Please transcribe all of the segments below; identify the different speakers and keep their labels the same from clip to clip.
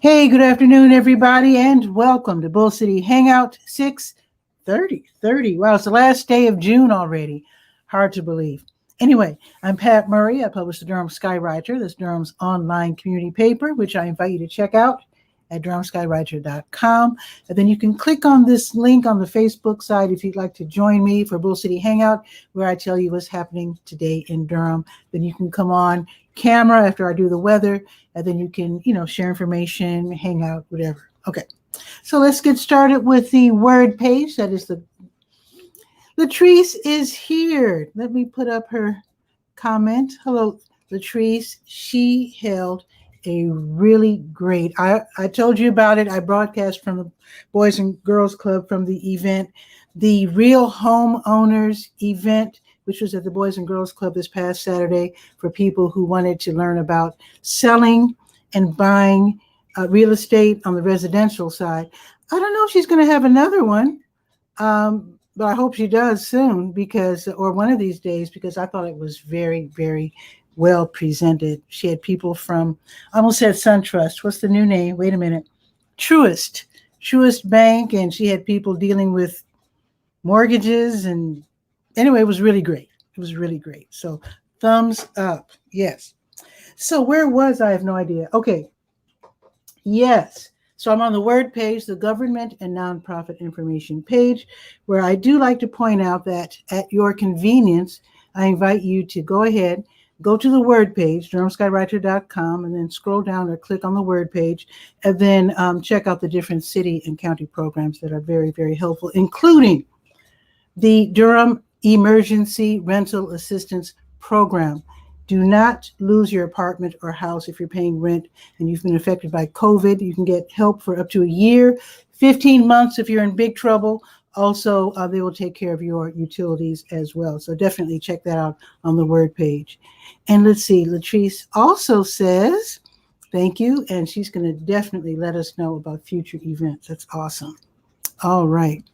Speaker 1: Hey, good afternoon, everybody, and welcome to Bull City Hangout 6/30. Wow, it's the last day of June already. Hard to believe. Anyway, I'm Pat Murray. I publish the Durham Skywriter. That's Durham's online community paper, which I invite you to check out at 𝗕𝗨𝗟𝗟 𝗓𝗓. And then you can click on this link on the Facebook side if you'd like to join me for Bull City Hangout, where I tell you what's happening today in Durham. Then you can come on camera after I do the weather, and then you can, share information, hang out, whatever. Okay, so let's get started with the word page. That is Latrice is here. Let me put up her comment. Hello, Latrice. She held a really great, I told you about it. I broadcast from the Boys and Girls Club from the event, the Real Homeowners event, which was at the Boys and Girls Club this past Saturday for people who wanted to learn about selling and buying real estate on the residential side. I don't know if she's going to have another one, but I hope she does soon or one of these days, because I thought it was very, very well presented. She had people from, I almost said SunTrust. What's the new name? Wait a minute. Truist Bank. And she had people dealing with mortgages. And anyway, it was really great. It was really great. So thumbs up. Yes. So where was I? I have no idea. Okay. Yes. So I'm on the word page, the government and nonprofit information page, where I do like to point out that at your convenience, I invite you to go ahead, go to the word page, DurhamSkywriter.com, and then scroll down or click on the word page, and then check out the different city and county programs that are very, very helpful, including the Durham Emergency Rental Assistance Program. Do not lose your apartment or house if you're paying rent and you've been affected by COVID. You can get help for up to a year, 15 months if you're in big trouble. Also, they will take care of your utilities as well. So definitely check that out on the word page. And let's see, Latrice also says, thank you. And she's going to definitely let us know about future events. That's awesome. All right.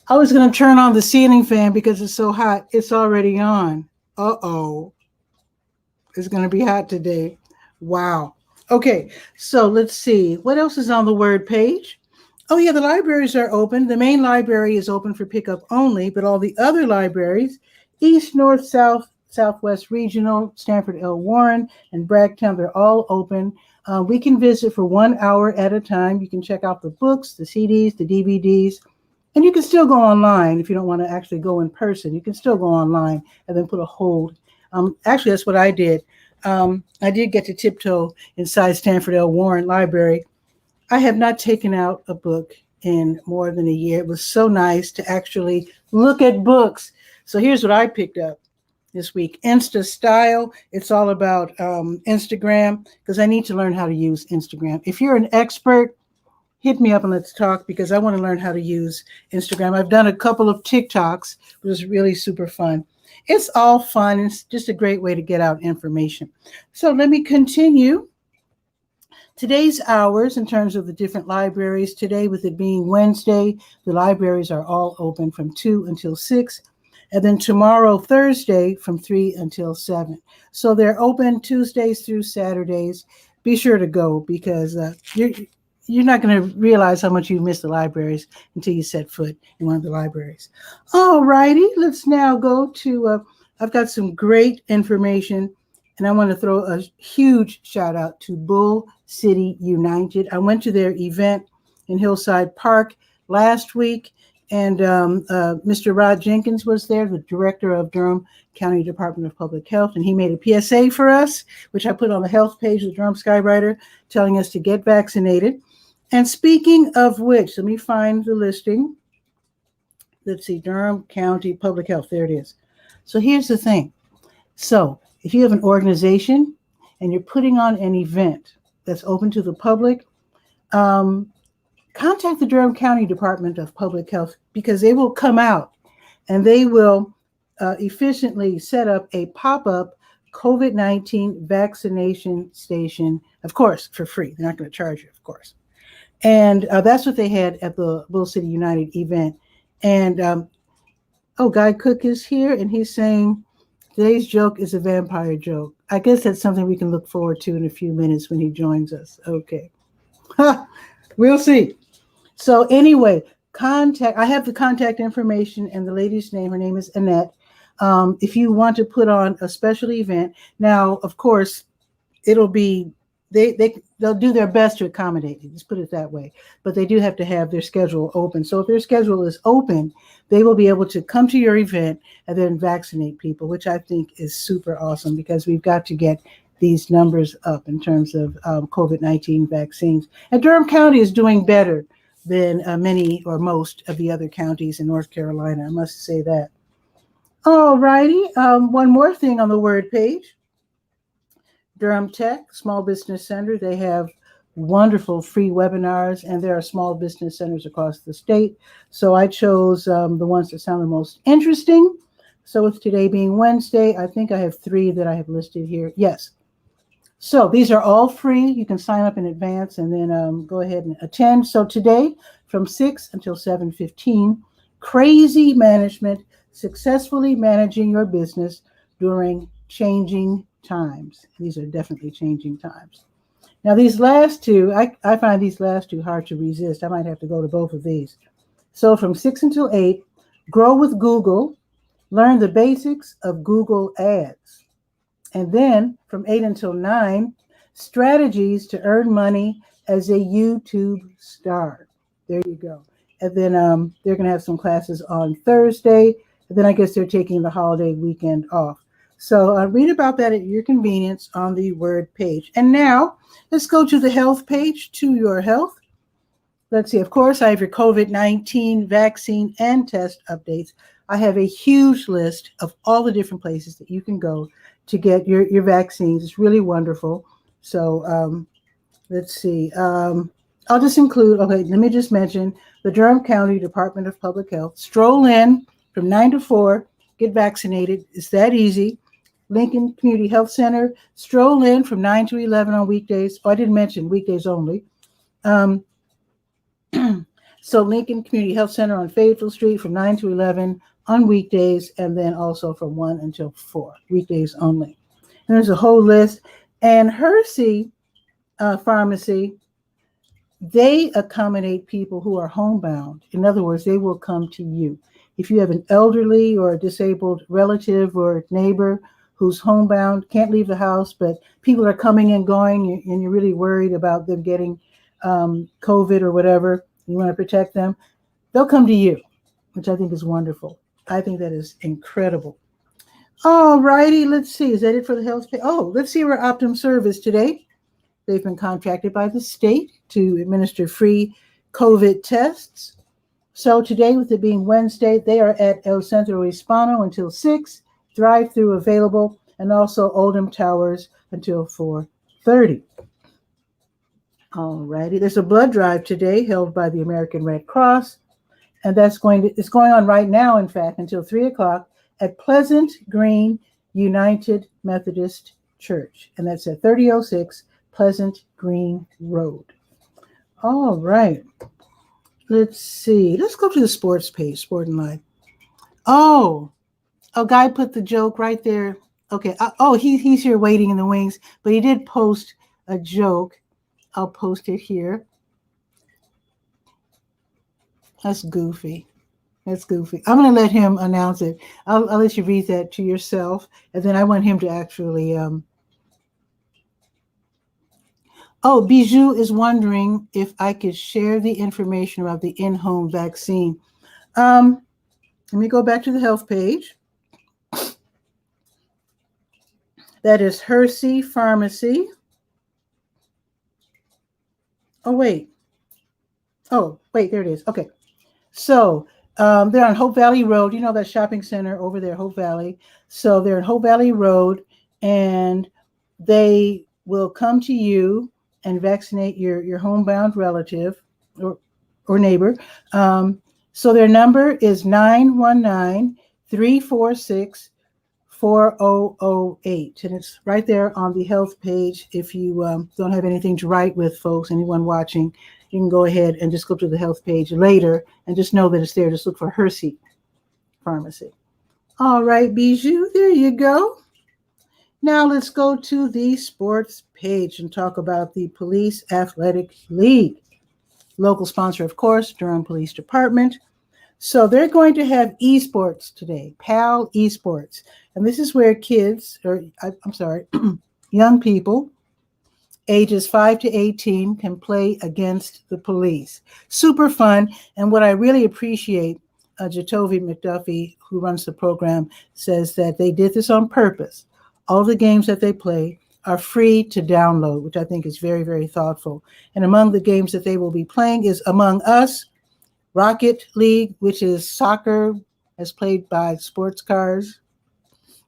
Speaker 1: I was going to turn on the ceiling fan because it's so hot. It's already on. Uh-oh. It's going to be hot today. Wow. Okay. So let's see. What else is on the word page? Oh, yeah, the libraries are open. The main library is open for pickup only, but all the other libraries, East, North, South, Southwest Regional, Stanford L. Warren, and Bragtown, they're all open. We can visit for 1 hour at a time. You can check out the books, the CDs, the DVDs, and you can still go online if you don't want to actually go in person. You can still go online and then put a hold. Actually, that's what I did. I did get to tiptoe inside Stanford L. Warren Library. I have not taken out a book in more than a year. It was so nice to actually look at books. So here's what I picked up this week. Insta Style. It's all about Instagram, because I need to learn how to use Instagram. If you're an expert, hit me up and let's talk, because I want to learn how to use Instagram. I've done a couple of TikToks, which was really super fun. It's all fun. It's just a great way to get out information. So let me continue. Today's hours in terms of the different libraries, today with it being Wednesday, the libraries are all open from 2 until 6. And then tomorrow, Thursday, from 3 until 7. So they're open Tuesdays through Saturdays. Be sure to go, because you're not going to realize how much you missed the libraries until you set foot in one of the libraries. All righty, let's now go to, I've got some great information, and I want to throw a huge shout out to Bull City United. I went to their event in Hillside Park last week, and Mr. Rod Jenkins was there, the director of Durham County Department of Public Health, and he made a PSA for us, which I put on the health page of the Durham Skywriter, telling us to get vaccinated. And speaking of which, let me find the listing. Let's see, Durham County Public Health. There it is. So here's the thing. So if you have an organization and you're putting on an event that's open to the public, contact the Durham County Department of Public Health, because they will come out and they will efficiently set up a pop-up COVID-19 vaccination station, of course, for free. They're not going to charge you, of course. And that's what they had at the Bull City United event. And Guy Cook is here, and he's saying, Today's joke is a vampire joke. I guess that's something we can look forward to in a few minutes when he joins us. Okay. We'll see. So anyway, I have the contact information and the lady's name. Her name is Annette. If you want to put on a special event, now, of course, it'll be, they'll do their best to accommodate you. Let's put it that way. But they do have to have their schedule open. So if their schedule is open, they will be able to come to your event and then vaccinate people, which I think is super awesome because we've got to get these numbers up in terms of COVID-19 vaccines. And Durham County is doing better than many or most of the other counties in North Carolina. I must say that. All righty. One more thing on the word page. Durham Tech Small Business Center, they have wonderful free webinars, and there are small business centers across the state. So I chose the ones that sound the most interesting. So with today being Wednesday, I think I have 3 that I have listed here. Yes. So these are all free. You can sign up in advance and then go ahead and attend. So today from 6 until 7:15, Crazy Management, Successfully Managing Your Business During Changing Times. These are definitely changing times. Now these last 2, I find these last 2 hard to resist. I might have to go to both of these. So from 6 until 8, Grow with Google, learn the basics of Google Ads. And then from 8 until 9, strategies to earn money as a YouTube star. There you go. And then they're going to have some classes on Thursday. And then I guess they're taking the holiday weekend off. So read about that at your convenience on the word page. And now let's go to the health page, to your health. Let's see. Of course, I have your COVID-19 vaccine and test updates. I have a huge list of all the different places that you can go to get your vaccines. It's really wonderful. So let's see. I'll just include, okay, let me just mention the Durham County Department of Public Health. Stroll in from 9 to 4, get vaccinated. It's that easy. Lincoln Community Health Center, stroll in from 9 to 11 on weekdays. Oh, I didn't mention weekdays only. So Lincoln Community Health Center on Fayetteville Street from 9 to 11 on weekdays, and then also from 1 until 4, weekdays only. And there's a whole list. And 𝗕𝗨𝗟𝗟 Pharmacy, they accommodate people who are homebound. In other words, they will come to you. If you have an elderly or a disabled relative or neighbor who's homebound, can't leave the house, but people are coming and going, and you're really worried about them getting COVID or whatever, you want to protect them, they'll come to you, which I think is wonderful. I think that is incredible. All righty, let's see. Is that it for the health page? Oh, let's see where Optum Service today. They've been contracted by the state to administer free COVID tests. So today, with it being Wednesday, they are at El Centro Hispano until 6, drive-through available, and also Oldham Towers until 4:30. All righty. There's a blood drive today held by the American Red Cross, and it's going on right now, in fact, until 3 o'clock at Pleasant Green United Methodist Church, and that's at 3006 Pleasant Green Road. All right. Let's see. Let's go to the sports page, Sport and Life. Oh, a guy put the joke right there. Okay. He's here waiting in the wings, but he did post a joke. I'll post it here. That's goofy. That's goofy. I'm going to let him announce it. I'll let you read that to yourself, and then I want him to actually. Bijou is wondering if I could share the information about the in-home vaccine. Let me go back to the health page. That is 𝗕𝗨𝗟𝗟 Pharmacy. Oh, wait, there it is. Okay. So they're on Hope Valley Road. You know that shopping center over there, Hope Valley. So they're in Hope Valley Road, and they will come to you and vaccinate your homebound relative or neighbor. So their number is 919-346-4008. And it's right there on the health page. If you don't have anything to write with, folks, anyone watching, you can go ahead and just go to the health page later and just know that it's there. Just look for 𝗕𝗨𝗟𝗟 Pharmacy. All right, Bijou, there you go. Now let's go to the sports page and talk about the Police Athletic League. Local sponsor, of course, Durham Police Department. So they're going to have esports today, PAL esports. And this is where kids, or I'm sorry, young people, ages 5 to 18 can play against the police. Super fun. And what I really appreciate, 𝗕𝗨𝗟𝗟 who runs the program, says that they did this on purpose. All the games that they play are free to download, which I think is very, very thoughtful. And among the games that they will be playing is Among Us, Rocket League, which is soccer as played by sports cars,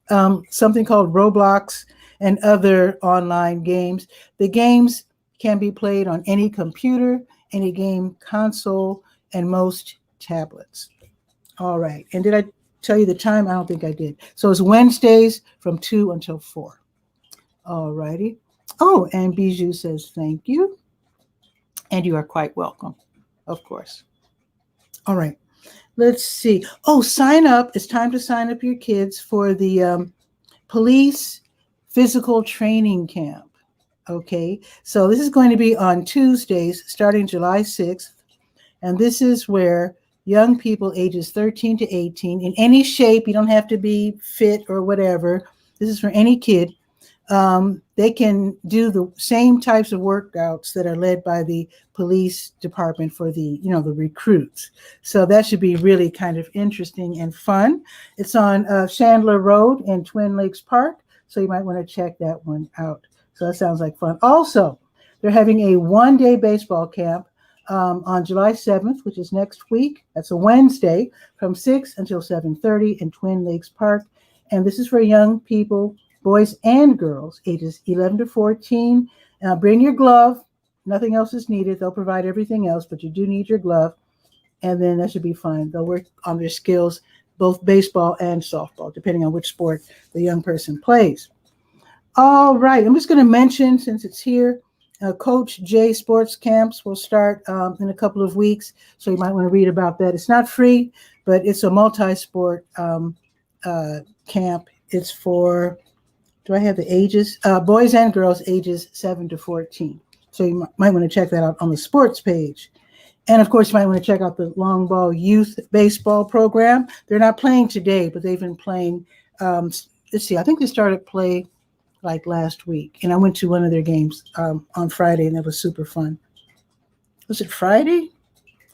Speaker 1: something called Roblox, and other online games. The games can be played on any computer, any game console, and most tablets. All right. And did I tell you the time? I don't think I did. So it's Wednesdays from 2 until 4. All righty. Oh, and Bijou says thank you. And you are quite welcome, of course. All right. Let's see. Oh, sign up. It's time to sign up your kids for the police physical training camp. Okay. So this is going to be on Tuesdays starting July 6th. And this is where young people ages 13 to 18 in any shape, you don't have to be fit or whatever. This is for any kid. They can do the same types of workouts that are led by the police department for the recruits. So that should be really kind of interesting and fun. It's on Chandler Road in Twin Lakes Park. So you might want to check that one out. So that sounds like fun. Also, they're having a one-day baseball camp on July 7th, which is next week. That's a Wednesday from 6 until 7:30 in Twin Lakes Park. And this is for young people, boys and girls, ages 11 to 14. Bring your glove. Nothing else is needed. They'll provide everything else, but you do need your glove. And then that should be fine. They'll work on their skills, both baseball and softball, depending on which sport the young person plays. All right. I'm just going to mention, since it's here, Coach J sports camps will start in a couple of weeks. So you might want to read about that. It's not free, but it's a multi-sport camp. It's for, do I have the ages? Boys and girls ages 7 to 14. So you might want to check that out on the sports page. And of course, you might want to check out the Long Ball Youth Baseball Program. They're not playing today, but they've been playing. Let's see, I think they started play like last week. And I went to one of their games on Friday, and that was super fun. Was it Friday?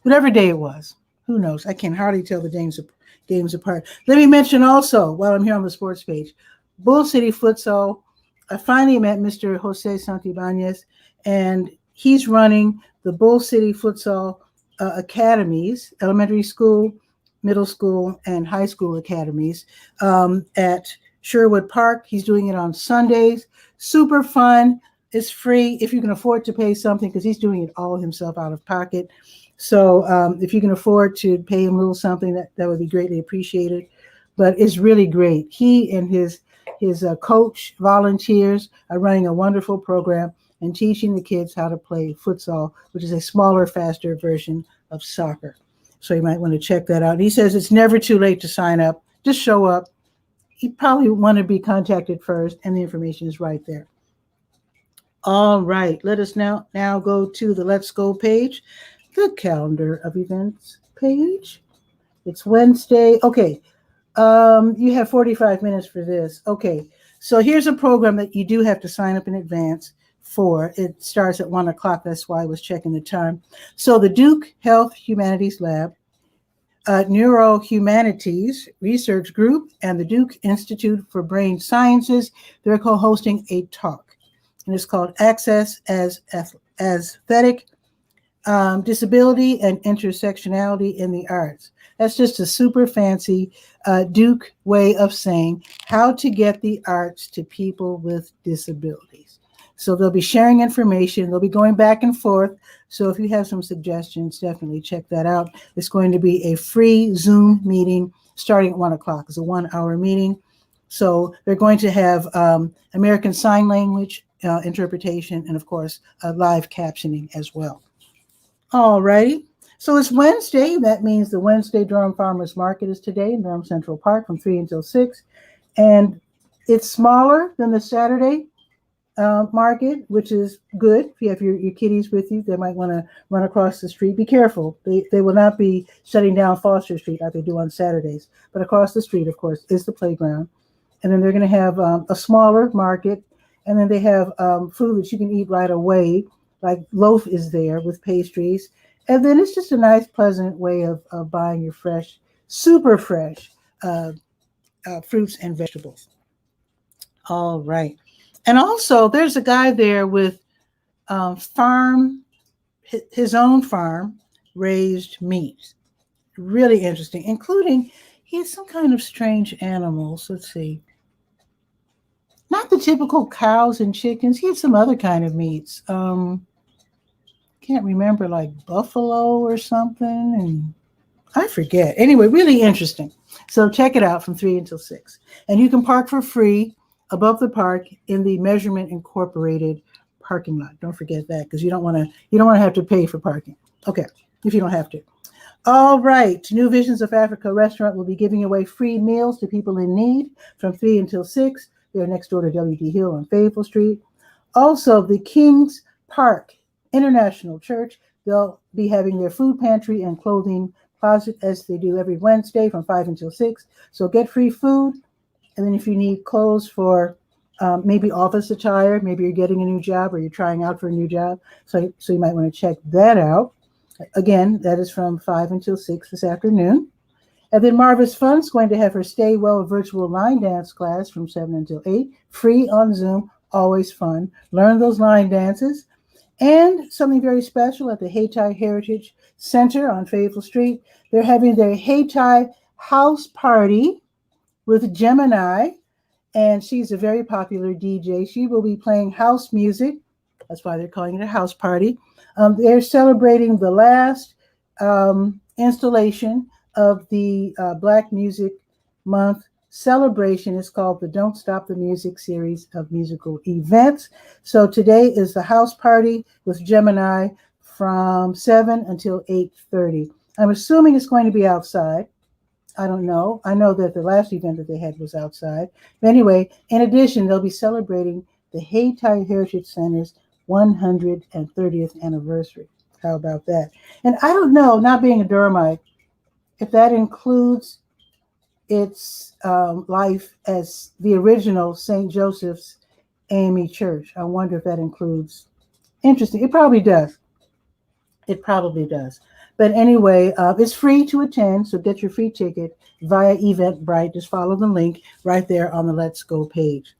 Speaker 1: Whatever day it was. Who knows? I can hardly tell the games apart. Let me mention also, while I'm here on the sports page, Bull City Futsal. I finally met Mr. Jose Santibáñez, and he's running the Bull City Futsal academies, elementary school, middle school, and high school academies at Sherwood Park. He's doing it on Sundays. Super fun. It's free if you can afford to pay something, because he's doing it all himself out of pocket. So if you can afford to pay him a little something, that would be greatly appreciated. But it's really great. He and his coach volunteers are running a wonderful program and teaching the kids how to play futsal, which is a smaller, faster version of soccer. So you might want to check that out. And he says it's never too late to sign up. Just show up. You probably want to be contacted first, and the information is right there. All right, let us now go to the Let's Go page, the calendar of events page. It's Wednesday. Okay, you have 45 minutes for this. Okay, so here's a program that you do have to sign up in advance for. It starts at 1 o'clock. That's why I was checking the time. So the Duke Health Humanities Lab, Neurohumanities Research Group, and the Duke Institute for Brain Sciences, they're co-hosting a talk. And it's called Access as Aesthetic Disability and Intersectionality in the Arts. That's just a super fancy Duke way of saying how to get the arts to people with disabilities. So they'll be sharing information. They'll be going back and forth. So if you have some suggestions, definitely check that out. It's going to be a free Zoom meeting starting at 1 o'clock. It's a 1-hour meeting. So they're going to have American Sign Language interpretation and, of course, live captioning as well. All righty. So it's Wednesday. That means the Wednesday Durham Farmers Market is today in Durham Central Park from 3 until 6. And it's smaller than the Saturday market, which is good. If you have your kiddies with you, they might want to run across the street. Be careful. They will not be shutting down Foster Street like they do on Saturdays. But across the street, of course, is the playground. And then they're going to have a smaller market. And then they have food that you can eat right away, like loaf is there with pastries. And then it's just a nice, pleasant way of buying your fresh, super fresh fruits and vegetables. All right. And also, there's a guy there with his own farm raised meat. Really interesting, including he has some kind of strange animals. Let's see. Not the typical cows and chickens. He had some other kind of meats. Can't remember, like buffalo or something. And I forget. Anyway, really interesting. So check it out from 3 until 6. And you can park for free above the park in the Measurement Incorporated parking lot. Don't forget that, because you don't want to have to pay for parking. Okay, if you don't have to. All right, New Visions of Africa restaurant will be giving away free meals to people in need from 3 until 6. They're next door to W.D. Hill on Fayetteville Street. Also, the Kings Park International Church, they'll be having their food pantry and clothing closet as they do every Wednesday from 5 until 6. So get free food. And then if you need clothes for maybe office attire, maybe you're getting a new job or you're trying out for a new job. So you might want to check that out. Again, that is from 5 until 6 this afternoon. And then Marva's Fun is going to have her Stay Well virtual line dance class from 7 until 8. Free on Zoom, always fun. Learn those line dances. And something very special at the Hayti Heritage Center on Fayetteville Street. They're having their Hayti house party with Gemini, and she's a very popular DJ. She will be playing house music. That's why they're calling it a house party. They're celebrating the last installation of the Black Music Month celebration. It's called the Don't Stop the Music series of musical events. So today is the house party with Gemini from 7 until 8:30. I'm assuming it's going to be outside. I don't know. I know that the last event that they had was outside. But anyway, in addition, they'll be celebrating the Hayti Heritage Center's 130th anniversary. How about that? And I don't know, not being a Durhamite, if that includes its life as the original St. Joseph's AME Church. I wonder if that includes. Interesting. It probably does. It probably does. But anyway, it's free to attend, so get your free ticket via Eventbrite. Just follow the link right there on the Let's Go page.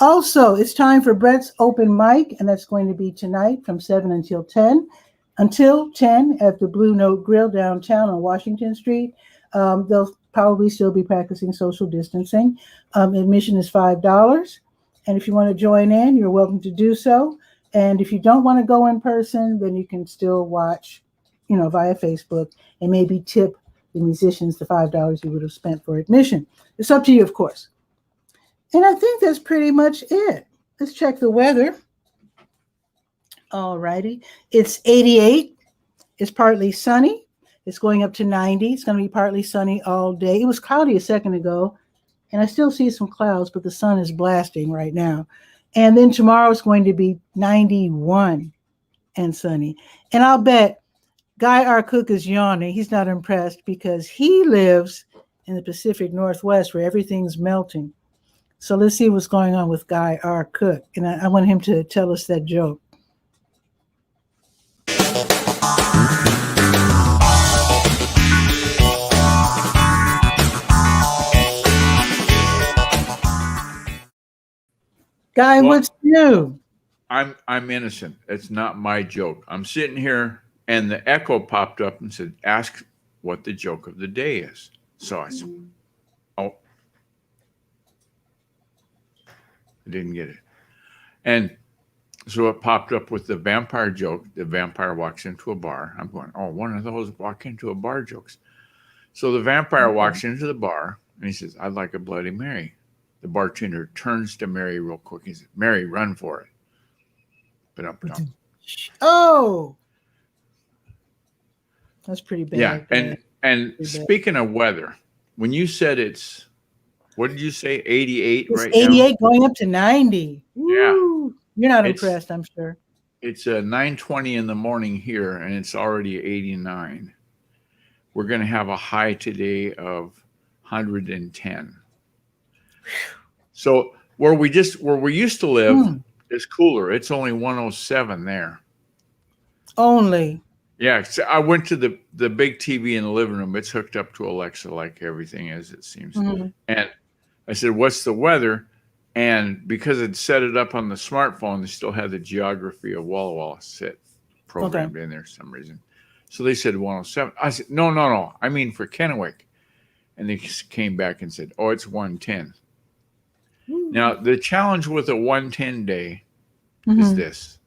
Speaker 1: Also, it's time for Brett's open mic, and that's going to be tonight from 7 until 10. Until 10 at the Blue Note Grill downtown on Washington Street. They'll probably still be practicing social distancing. Admission is $5. And if you want to join in, you're welcome to do so. And if you don't want to go in person, then you can still watch via Facebook, and maybe tip the musicians the $5 you would have spent for admission. It's up to you, of course. And I think that's pretty much it. Let's check the weather. All righty. It's 88. It's partly sunny. It's going up to 90. It's going to be partly sunny all day. It was cloudy a second ago, and I still see some clouds, but the sun is blasting right now. And then tomorrow it's going to be 91 and sunny. And I'll bet Guy, our cook, is yawning. He's not impressed because he lives in the Pacific Northwest where everything's melting. So let's see what's going on with Guy, our cook. And I want him to tell us that joke. Guy, what's new?
Speaker 2: I'm innocent. It's not my joke. I'm sitting here and the echo popped up and said, ask what the joke of the day is. So I said, oh, I didn't get it. And so it popped up with the vampire joke. The vampire walks into a bar. I'm going, oh, one of those walk into a bar jokes. So the vampire walks into the bar and he says, I'd like a Bloody Mary. The bartender turns to Mary real quick. He says, Mary, run for it. But up.
Speaker 1: Oh. That's pretty bad.
Speaker 2: Yeah, and
Speaker 1: Pretty bad.
Speaker 2: speaking of weather, when you said it's, what did you say, 88
Speaker 1: It's
Speaker 2: right
Speaker 1: 88
Speaker 2: now?
Speaker 1: going up to 90.
Speaker 2: Yeah,
Speaker 1: Woo. You're not
Speaker 2: it's
Speaker 1: impressed, I'm sure.
Speaker 2: it's 9:20 in the morning here, and it's already 89. We're going to have a high today of 110. So where we used to live
Speaker 1: Hmm.
Speaker 2: is cooler. It's only 107 there.
Speaker 1: Only.
Speaker 2: Yeah, so I went to the big TV in the living room. It's hooked up to Alexa like everything is, it seems.
Speaker 1: Mhm.
Speaker 2: And I said, "What's the weather?" And because it set it up on the smartphone, they still had the geography of Walla Walla set programmed in there for some reason. So they said 107. I said, "No, no, no. I mean for Kennewick." And they came back and said, "Oh, it's 110." Now, the challenge with a 110 day is
Speaker 1: Mhm.
Speaker 2: this.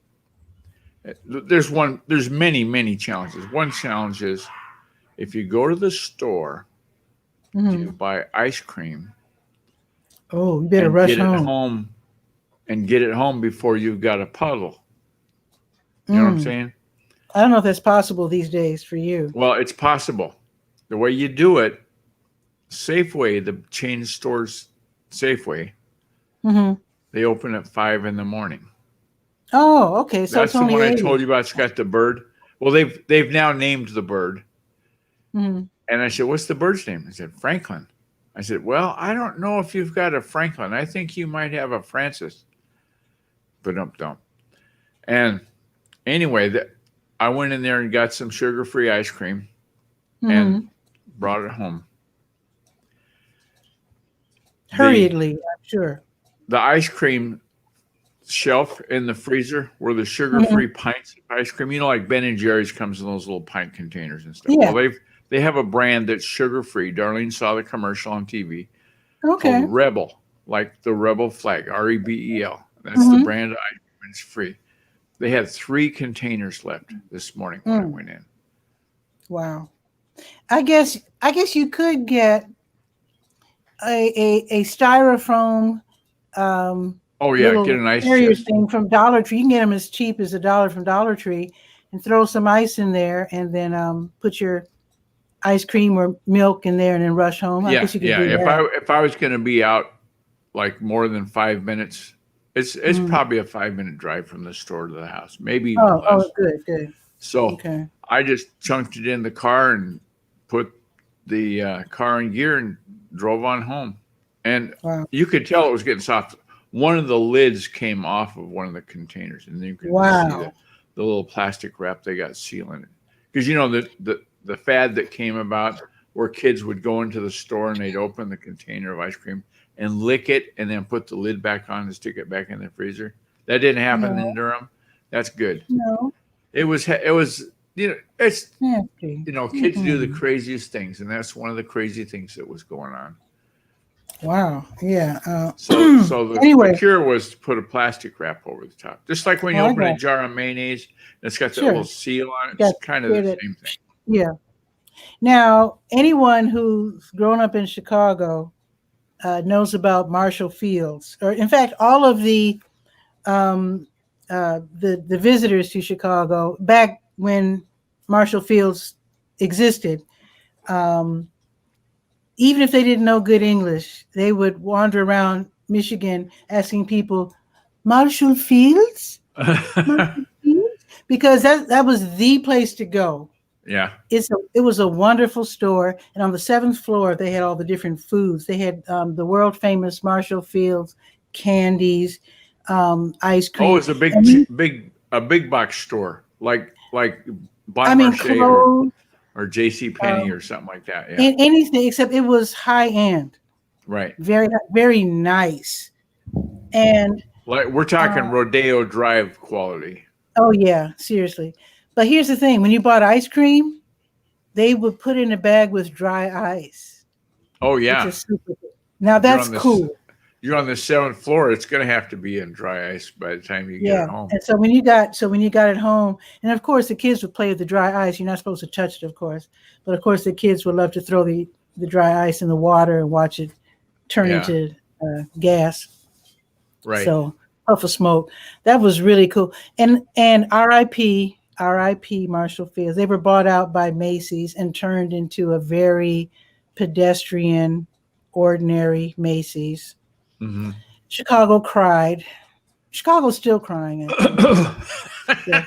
Speaker 2: There's many challenges. One challenge is if you go to the store
Speaker 1: Mhm.
Speaker 2: to buy ice cream
Speaker 1: Oh, you better
Speaker 2: and
Speaker 1: rush
Speaker 2: get it
Speaker 1: home.
Speaker 2: home before you've got a puddle. You know what I'm saying?
Speaker 1: I don't know if that's possible these days for you.
Speaker 2: Well, it's possible. The way you do it, Safeway, the chain stores, Safeway,
Speaker 1: Hmm.
Speaker 2: they open at 5 in the morning.
Speaker 1: Oh, okay. So
Speaker 2: That's
Speaker 1: it's
Speaker 2: the
Speaker 1: only
Speaker 2: one I
Speaker 1: 80.
Speaker 2: told you about. It's got the bird. Well, they've now named the bird.
Speaker 1: Mhm.
Speaker 2: And I said, "What's the bird's name?" I said, "Franklin." I said, "Well, I don't know if you've got a Franklin. I think you might have a Francis." But don't. And anyway, I went in there and got some sugar-free ice cream and brought it home.
Speaker 1: Hurriedly, I'm sure.
Speaker 2: The ice cream shelf in the freezer were the sugar-free pints of ice cream. You know, like Ben and Jerry's comes in those little pint containers and stuff.
Speaker 1: Yeah.
Speaker 2: Well, they have a brand that's sugar-free. Darlene saw the commercial on TV
Speaker 1: Okay.
Speaker 2: called Rebel, like the Rebel flag, REBEL. That's the brand of ice cream. It's free. They had 3 containers left this morning when I went in.
Speaker 1: Wow. I guess you could get a styrofoam
Speaker 2: Oh yeah, get
Speaker 1: little
Speaker 2: an ice
Speaker 1: carrier
Speaker 2: chest.
Speaker 1: thing from Dollar Tree. You can get them as cheap as $1 from Dollar Tree, and throw some ice in there, and then put your ice cream or milk in there, and then rush home. I guess you could do that.
Speaker 2: If I was going to be out like more than 5 minutes, it's probably a 5-minute drive from the store to the house, maybe even less.
Speaker 1: Oh, good.
Speaker 2: So
Speaker 1: Okay.
Speaker 2: I just chunked it in the car and put the car in gear and drove on home. And
Speaker 1: Wow.
Speaker 2: you could tell it was getting soft. One of the lids came off of one of the containers, and then you could see
Speaker 1: Wow.
Speaker 2: the little plastic wrap they got sealing it. Because you know the fad that came about where kids would go into the store and they'd open the container of ice cream and lick it and then put the lid back on and stick it back in the freezer. That didn't happen in Durham. That's good.
Speaker 1: No.
Speaker 2: It was it's
Speaker 1: Nasty.
Speaker 2: kids do the craziest things, and that's one of the crazy things that was going on.
Speaker 1: Wow. Yeah.
Speaker 2: So
Speaker 1: Anyway.
Speaker 2: the cure was to put a plastic wrap over the top, just like when you open a jar of mayonnaise and it's got that little seal on it. It's kind of the same thing.
Speaker 1: Yeah. Now, anyone who's grown up in Chicago knows about Marshall Fields, or in fact, all of the visitors to Chicago back when Marshall Fields existed. Even if they didn't know good English, they would wander around Michigan asking people, "Marshall Fields?" Marshall Fields? Because that was the place to go.
Speaker 2: Yeah.
Speaker 1: It was a wonderful store, and on the 7th floor they had all the different foods. They had the world famous Marshall Fields candies, ice cream.
Speaker 2: Oh, it's a big box store like Bon Marché
Speaker 1: clothes,
Speaker 2: or J.C. Penney or something like that. Yeah.
Speaker 1: Anything except it was high end.
Speaker 2: Right.
Speaker 1: Very, very nice. And
Speaker 2: like we're talking Rodeo Drive quality.
Speaker 1: Oh yeah, seriously. But here's the thing: when you bought ice cream, they would put it in a bag with dry ice.
Speaker 2: Oh yeah.
Speaker 1: Which is super cool. Now that's cool.
Speaker 2: You're on the 7th floor. It's going to have to be in dry ice by the time you get it home.
Speaker 1: And so when you got it home, and of course the kids would play with the dry ice. You're not supposed to touch it, of course, but of course the kids would love to throw the dry ice in the water and watch it turn into gas.
Speaker 2: Right.
Speaker 1: So puff of smoke. That was really cool. And R.I.P. R.I.P. Marshall Fields. They were bought out by Macy's and turned into a very pedestrian, ordinary Macy's.
Speaker 2: Mm-hmm.
Speaker 1: Chicago cried. Chicago's still crying, actually. Yeah.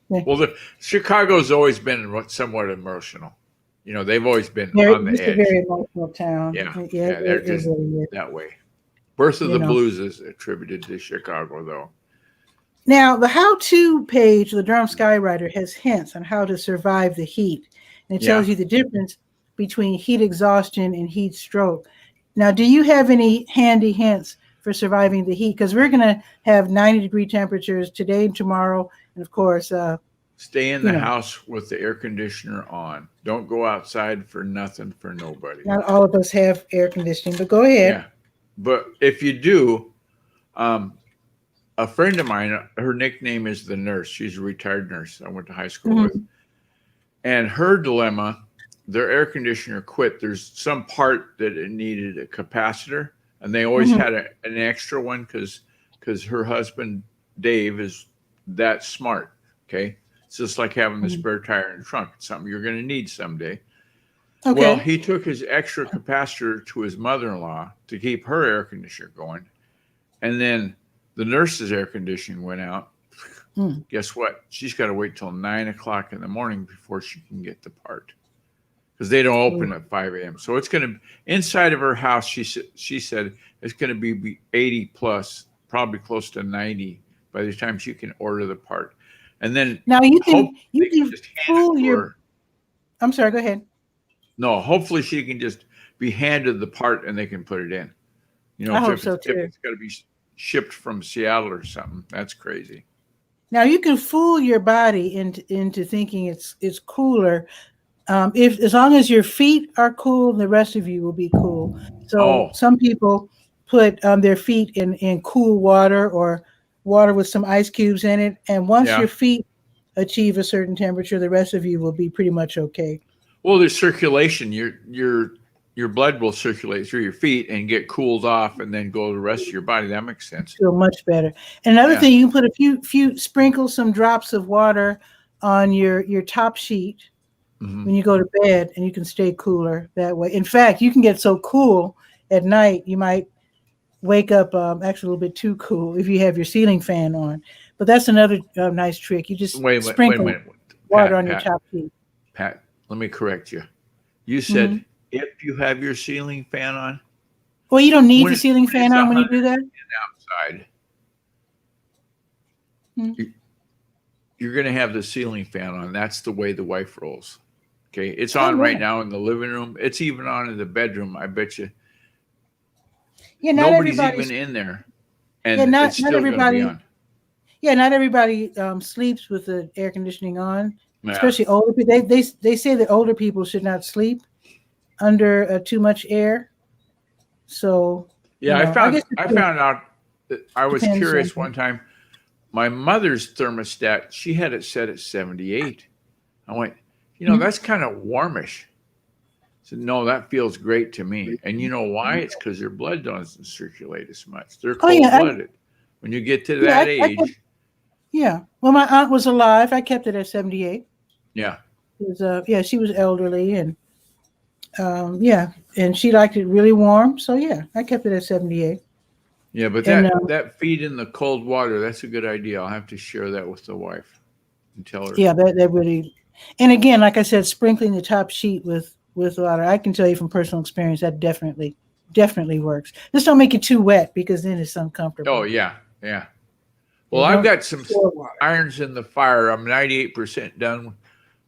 Speaker 2: Well, Chicago's always been somewhat emotional. You know, they've always been on the
Speaker 1: It's a
Speaker 2: edge.
Speaker 1: very emotional town.
Speaker 2: Yeah,
Speaker 1: They're
Speaker 2: just
Speaker 1: really
Speaker 2: that way. Birth of the Blues is attributed to Chicago, though.
Speaker 1: Now, the how-to page, the Durham Skywriter, has hints on how to survive the heat. And it tells you the difference between heat exhaustion and heat stroke. Now, do you have any handy hints for surviving the heat? Because we're going to have 90-degree temperatures today and tomorrow. And, of course,
Speaker 2: stay in the house with the air conditioner on. Don't go outside for nothing for nobody.
Speaker 1: Not all of us have air conditioning, but go ahead.
Speaker 2: Yeah. But if you do, a friend of mine, her nickname is the nurse. She's a retired nurse I went to high school with. And her dilemma, their air conditioner quit. There's some part that it needed a capacitor, and they always had an extra one because her husband, Dave, is that smart, okay? It's just like having the spare tire in the trunk. It's something you're going to need someday. Okay. Well, he took his extra capacitor to his mother-in-law to keep her air conditioner going. And then the nurse's air conditioning went out. Guess what? She's got to wait till 9 o'clock in the morning before she can get the part because they don't open at 5 a.m. So it's going to, inside of her house, she said it's going to be 80 plus, probably close to 90 by the time she can order the part. And then
Speaker 1: now you can fool your. I'm sorry. Go ahead.
Speaker 2: No, hopefully she can just be handed the part and they can put it in. You know,
Speaker 1: I hope
Speaker 2: if
Speaker 1: so too.
Speaker 2: It's got to be shipped from Seattle or something. That's crazy.
Speaker 1: Now you can fool your body into thinking it's cooler. If as long as your feet are cool, the rest of you will be cool. So some people put their feet in cool water or water with some ice cubes in it, and once your feet achieve a certain temperature, the rest of you will be pretty much okay.
Speaker 2: Well, there's circulation. Your blood will circulate through your feet and get cooled off, and then go to the rest of your body. That makes sense.
Speaker 1: Feel much better. And another thing, you can put a few sprinkle some drops of water on your top sheet when you go to bed, and you can stay cooler that way. In fact, you can get so cool at night you might wake up actually a little bit too cool if you have your ceiling fan on. But that's another nice trick. You just sprinkle water on your top sheet.
Speaker 2: Pat, let me correct you. You said if you have your ceiling fan on.
Speaker 1: Well, you don't need the ceiling fan on when you do that.
Speaker 2: Outside, you're going to have the ceiling fan on. That's the way the wife rolls. Okay, it's on right now in the living room. It's even on in the bedroom. I bet you.
Speaker 1: Yeah,
Speaker 2: nobody's even in there, and it's still going to be on.
Speaker 1: Yeah, not everybody sleeps with the air conditioning on, especially older people. They say that older people should not sleep under too much air. So
Speaker 2: I found out that I was curious one time. My mother's thermostat, she had it set at 78. I went, that's kind of warmish. I said, no, that feels great to me. And you know why? It's because their blood doesn't circulate as much. They're cold-blooded. When you get to that age.
Speaker 1: Well, my aunt was alive. I kept it at 78.
Speaker 2: Yeah.
Speaker 1: It was, she was elderly and and she liked it really warm. So I kept it at 78.
Speaker 2: Yeah, but that feed in the cold water, that's a good idea. I'll have to share that with the wife and tell her.
Speaker 1: Yeah, that really. And again, like I said, sprinkling the top sheet with water. I can tell you from personal experience that definitely works. Just don't make it too wet because then it's uncomfortable.
Speaker 2: Oh yeah. Well, I've got some irons in the fire. I'm 98% done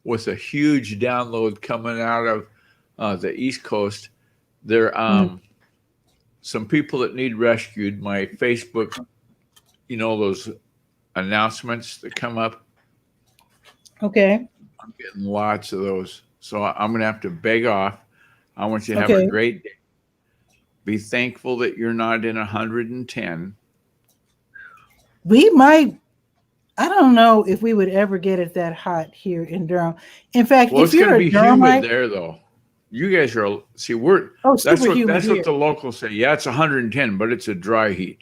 Speaker 2: with a huge download coming out of the East Coast. There some people that need rescued. My Facebook, those announcements that come up.
Speaker 1: Okay.
Speaker 2: I'm getting lots of those. So I'm going to have to beg off. I want you to have a great day. Be thankful that you're not in 110.
Speaker 1: We might, I don't know if we would ever get it that hot here in Durham. In fact, if you're a Durhamite,
Speaker 2: humid there though. You guys are that's what the locals say. Yeah, it's 110, but it's a dry heat.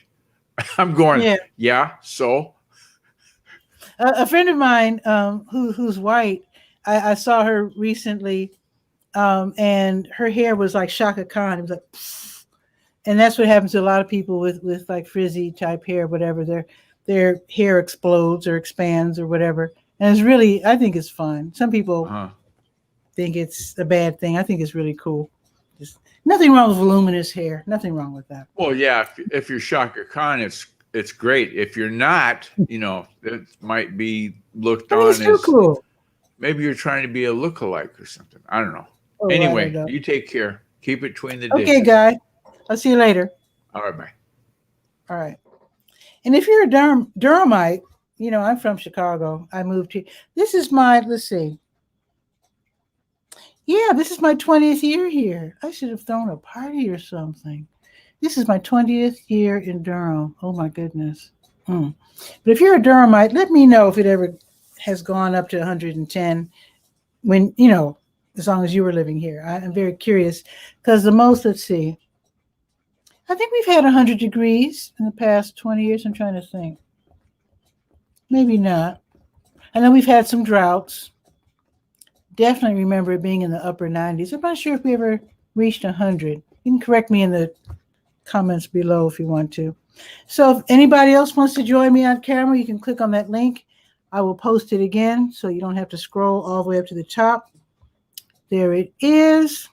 Speaker 2: I'm going, so.
Speaker 1: A friend of mine who's white, I saw her recently, and her hair was like Shaka Khan. It was like, pfft. And that's what happens to a lot of people with like frizzy type hair, whatever. Their hair explodes or expands or whatever. And it's really, I think it's fun. Some people think it's a bad thing. I think it's really cool. Just nothing wrong with voluminous hair. Nothing wrong with that.
Speaker 2: Well, yeah, if you're Shaka Khan, it's great. If you're not, it might be looked on
Speaker 1: It's too
Speaker 2: as
Speaker 1: cool.
Speaker 2: maybe you're trying to be a lookalike or something. I don't know.
Speaker 1: Oh, I
Speaker 2: Anyway,
Speaker 1: don't know.
Speaker 2: you take care. Keep it between the
Speaker 1: Okay,
Speaker 2: dishes.
Speaker 1: guy. I'll see you later.
Speaker 2: All right, bye.
Speaker 1: All right. And if you're a Durhamite, I'm from Chicago. I moved here. This is let's see. Yeah, this is my 20th year here. I should have thrown a party or something. This is my 20th year in Durham. Oh, my goodness. But if you're a Durhamite, let me know if it ever has gone up to 110 when, as long as you were living here. I'm very curious because the most, let's see, I think we've had 100 degrees in the past 20 years. I'm trying to think. Maybe not. I know we've had some droughts. Definitely remember it being in the upper 90s. I'm not sure if we ever reached 100. You can correct me in the comments below if you want to. So if anybody else wants to join me on camera, you can click on that link. I will post it again so you don't have to scroll all the way up to the top. There it is.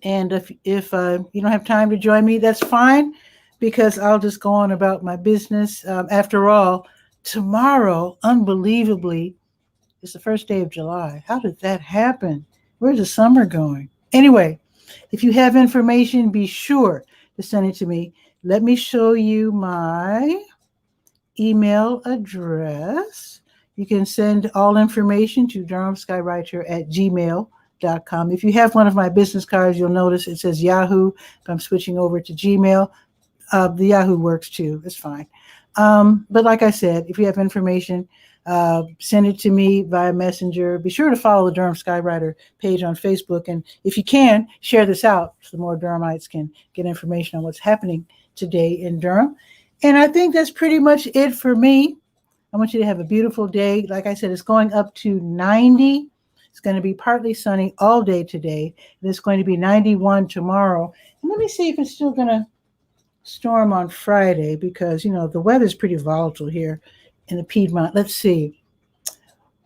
Speaker 1: And if you don't have time to join me, that's fine, because I'll just go on about my business. After all, tomorrow, unbelievably, is the first day of July. How did that happen? Where's the summer going? Anyway, if you have information, be sure to send it to me. Let me show you my email address. You can send all information to 𝗕𝗨𝗟𝗟@gmail.com. If you have one of my business cards, you'll notice it says Yahoo. If I'm switching over to Gmail, the Yahoo works too. It's fine. But like I said, if you have information, send it to me via Messenger. Be sure to follow the Durham Skywriter page on Facebook. And if you can, share this out so the more Durhamites can get information on what's happening today in Durham. And I think that's pretty much it for me. I want you to have a beautiful day. Like I said, it's going up to 90. It's going to be partly sunny all day today. And it's going to be 91 tomorrow. And let me see if it's still going to storm on Friday, because, the weather's pretty volatile here in the Piedmont. Let's see.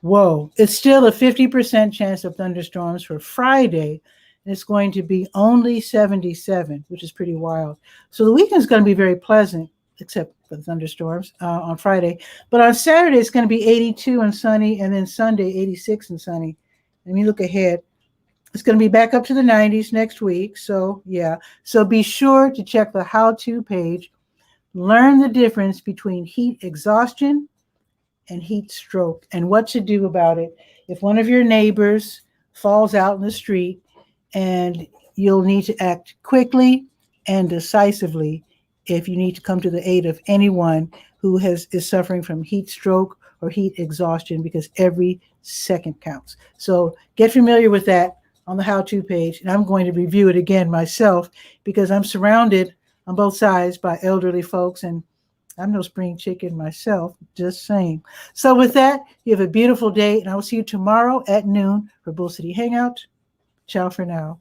Speaker 1: Whoa. It's still a 50% chance of thunderstorms for Friday. And it's going to be only 77, which is pretty wild. So the weekend's going to be very pleasant, except for the thunderstorms on Friday. But on Saturday, it's going to be 82 and sunny, and then Sunday, 86 and sunny. Let me look ahead. It's going to be back up to the 90s next week. So, yeah. So be sure to check the how-to page. Learn the difference between heat exhaustion and heat stroke and what to do about it. If one of your neighbors falls out in the street, and you'll need to act quickly and decisively if you need to come to the aid of anyone who is suffering from heat stroke or heat exhaustion, because every second counts. So get familiar with that on the how-to page. And I'm going to review it again myself, because I'm surrounded on both sides by elderly folks, and I'm no spring chicken myself, just saying. So with that, you have a beautiful day, and I will see you tomorrow at noon for Bull City Hangout. Ciao for now.